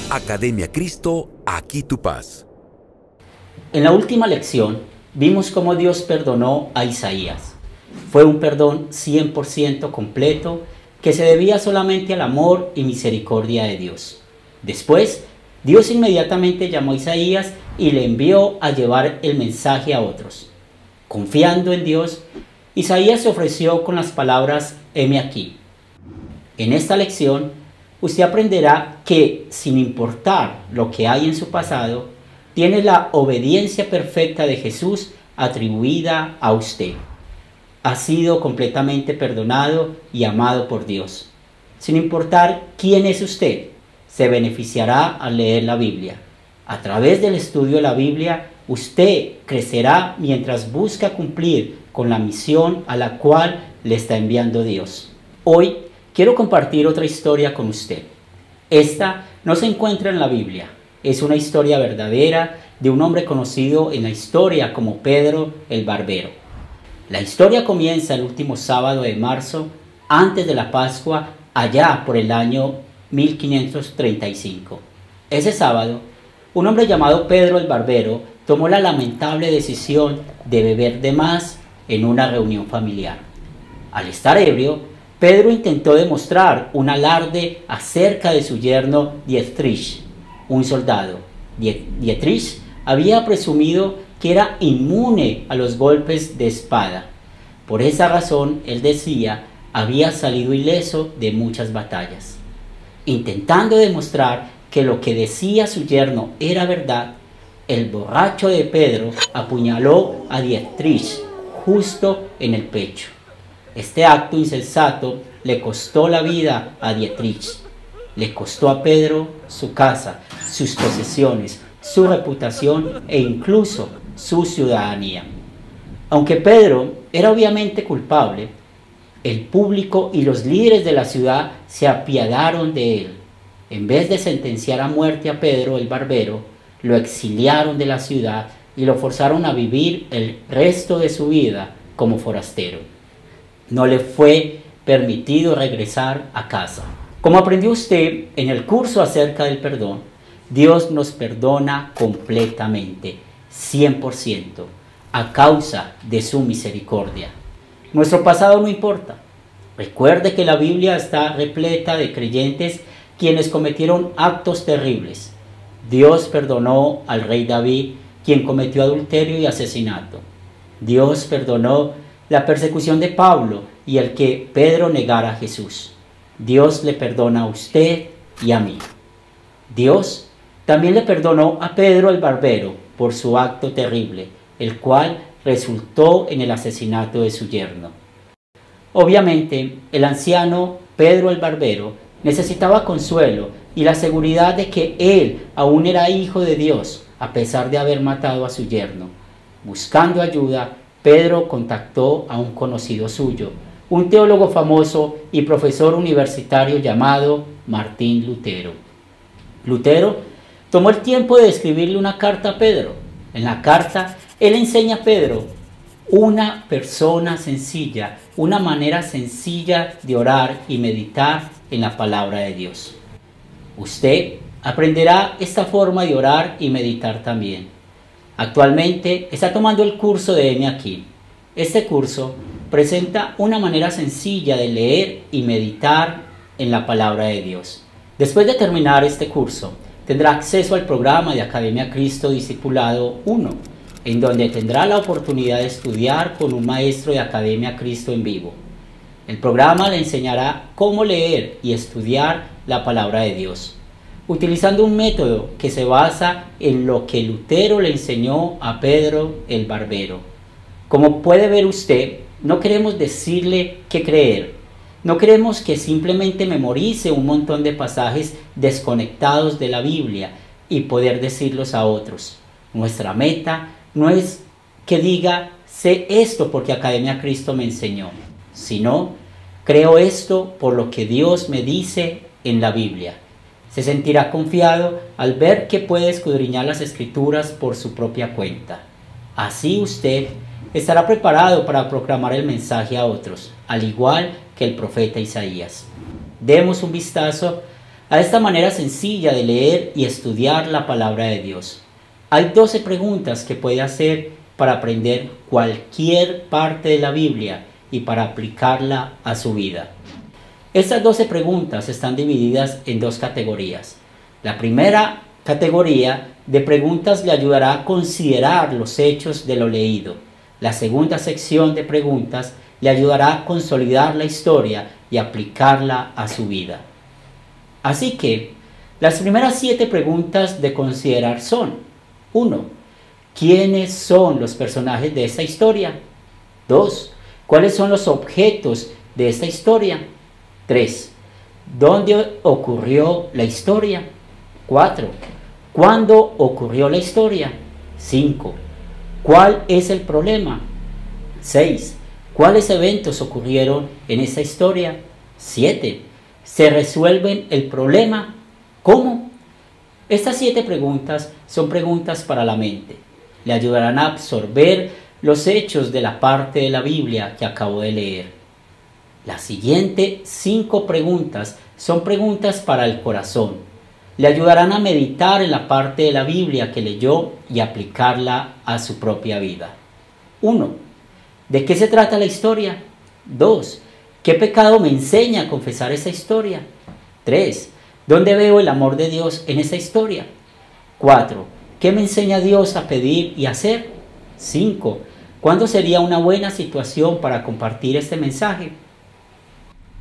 Academia Cristo, aquí tu paz. En la última lección vimos cómo Dios perdonó a Isaías. Fue un perdón 100% completo que se debía solamente al amor y misericordia de Dios. Después, Dios inmediatamente llamó a Isaías y le envió a llevar el mensaje a otros. Confiando en Dios, Isaías se ofreció con las palabras: heme aquí. En esta lección, usted aprenderá que, sin importar lo que hay en su pasado, tiene la obediencia perfecta de Jesús atribuida a usted. Ha sido completamente perdonado y amado por Dios. Sin importar quién es usted, se beneficiará al leer la Biblia. A través del estudio de la Biblia, usted crecerá mientras busca cumplir con la misión a la cual le está enviando Dios. Hoy quiero compartir otra historia con usted. Esta no se encuentra en la Biblia. Es una historia verdadera de un hombre conocido en la historia como Pedro el Barbero. La historia comienza el último sábado de marzo, antes de la Pascua, allá por el año 1535. Ese sábado, un hombre llamado Pedro el Barbero tomó la lamentable decisión de beber de más en una reunión familiar. Al estar ebrio, Pedro intentó demostrar un alarde acerca de su yerno Dietrich, un soldado. Dietrich había presumido que era inmune a los golpes de espada. Por esa razón, él decía, había salido ileso de muchas batallas. Intentando demostrar que lo que decía su yerno era verdad, el borracho de Pedro apuñaló a Dietrich justo en el pecho. Este acto insensato le costó la vida a Dietrich. Le costó a Pedro su casa, sus posesiones, su reputación e incluso su ciudadanía. Aunque Pedro era obviamente culpable, el público y los líderes de la ciudad se apiadaron de él. En vez de sentenciar a muerte a Pedro el Barbero, lo exiliaron de la ciudad y lo forzaron a vivir el resto de su vida como forastero. No le fue permitido regresar a casa. Como aprendió usted en el curso acerca del perdón, Dios nos perdona completamente, 100%, a causa de su misericordia. Nuestro pasado no importa. Recuerde que la Biblia está repleta de creyentes quienes cometieron actos terribles. Dios perdonó al rey David, quien cometió adulterio y asesinato. Dios perdonó la persecución de Pablo y el que Pedro negara a Jesús. Dios le perdona a usted y a mí. Dios también le perdonó a Pedro el Barbero por su acto terrible, el cual resultó en el asesinato de su yerno. Obviamente, el anciano Pedro el Barbero necesitaba consuelo y la seguridad de que él aún era hijo de Dios, a pesar de haber matado a su yerno. Buscando ayuda, Pedro contactó a un conocido suyo, un teólogo famoso y profesor universitario llamado Martín Lutero. Lutero tomó el tiempo de escribirle una carta a Pedro. En la carta, él enseña a Pedro una persona sencilla, una manera sencilla de orar y meditar en la palabra de Dios. Usted aprenderá esta forma de orar y meditar también. Actualmente está tomando el curso de Heme Aquí. Este curso presenta una manera sencilla de leer y meditar en la palabra de Dios. Después de terminar este curso, tendrá acceso al programa de Academia Cristo Discipulado 1, en donde tendrá la oportunidad de estudiar con un maestro de Academia Cristo en vivo. El programa le enseñará cómo leer y estudiar la palabra de Dios, utilizando un método que se basa en lo que Lutero le enseñó a Pedro el Barbero. Como puede ver usted, no queremos decirle qué creer. No queremos que simplemente memorice un montón de pasajes desconectados de la Biblia y poder decirlos a otros. Nuestra meta no es que diga, sé esto porque Academia Cristo me enseñó, sino, creo esto por lo que Dios me dice en la Biblia. Se sentirá confiado al ver que puede escudriñar las Escrituras por su propia cuenta. Así usted estará preparado para proclamar el mensaje a otros, al igual que el profeta Isaías. Demos un vistazo a esta manera sencilla de leer y estudiar la palabra de Dios. Hay 12 preguntas que puede hacer para aprender cualquier parte de la Biblia y para aplicarla a su vida. Estas 12 preguntas están divididas en 2 categorías. La primera categoría de preguntas le ayudará a considerar los hechos de lo leído. La segunda sección de preguntas le ayudará a consolidar la historia y aplicarla a su vida. Así que, las primeras 7 preguntas de considerar son: 1. ¿Quiénes son los personajes de esta historia? 2. ¿Cuáles son los objetos de esta historia? 3. ¿Dónde ocurrió la historia? 4. ¿Cuándo ocurrió la historia? 5. ¿Cuál es el problema? 6. ¿Cuáles eventos ocurrieron en esta historia? 7. ¿Se resuelve el problema? ¿Cómo? Estas 7 preguntas son preguntas para la mente. Le ayudarán a absorber los hechos de la parte de la Biblia que acabo de leer. Las siguientes 5 preguntas son preguntas para el corazón. Le ayudarán a meditar en la parte de la Biblia que leyó y aplicarla a su propia vida. 1. ¿De qué se trata la historia? 2. ¿Qué pecado me enseña a confesar esa historia? 3. ¿Dónde veo el amor de Dios en esa historia? 4. ¿Qué me enseña Dios a pedir y hacer? 5. ¿Cuándo sería una buena situación para compartir este mensaje?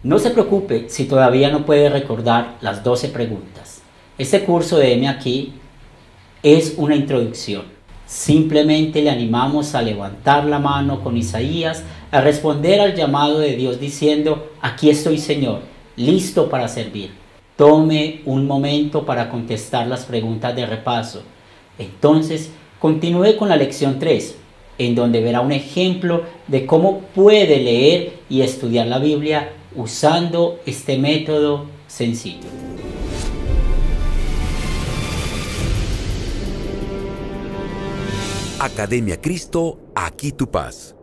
No se preocupe si todavía no puede recordar las 12 preguntas. Este curso de Heme Aquí es una introducción. Simplemente le animamos a levantar la mano con Isaías, a responder al llamado de Dios diciendo: aquí estoy, Señor, listo para servir. Tome un momento para contestar las preguntas de repaso. Entonces, continúe con la lección 3, en donde verá un ejemplo de cómo puede leer y estudiar la Biblia usando este método sencillo. Academia Cristo, aquí tu paz.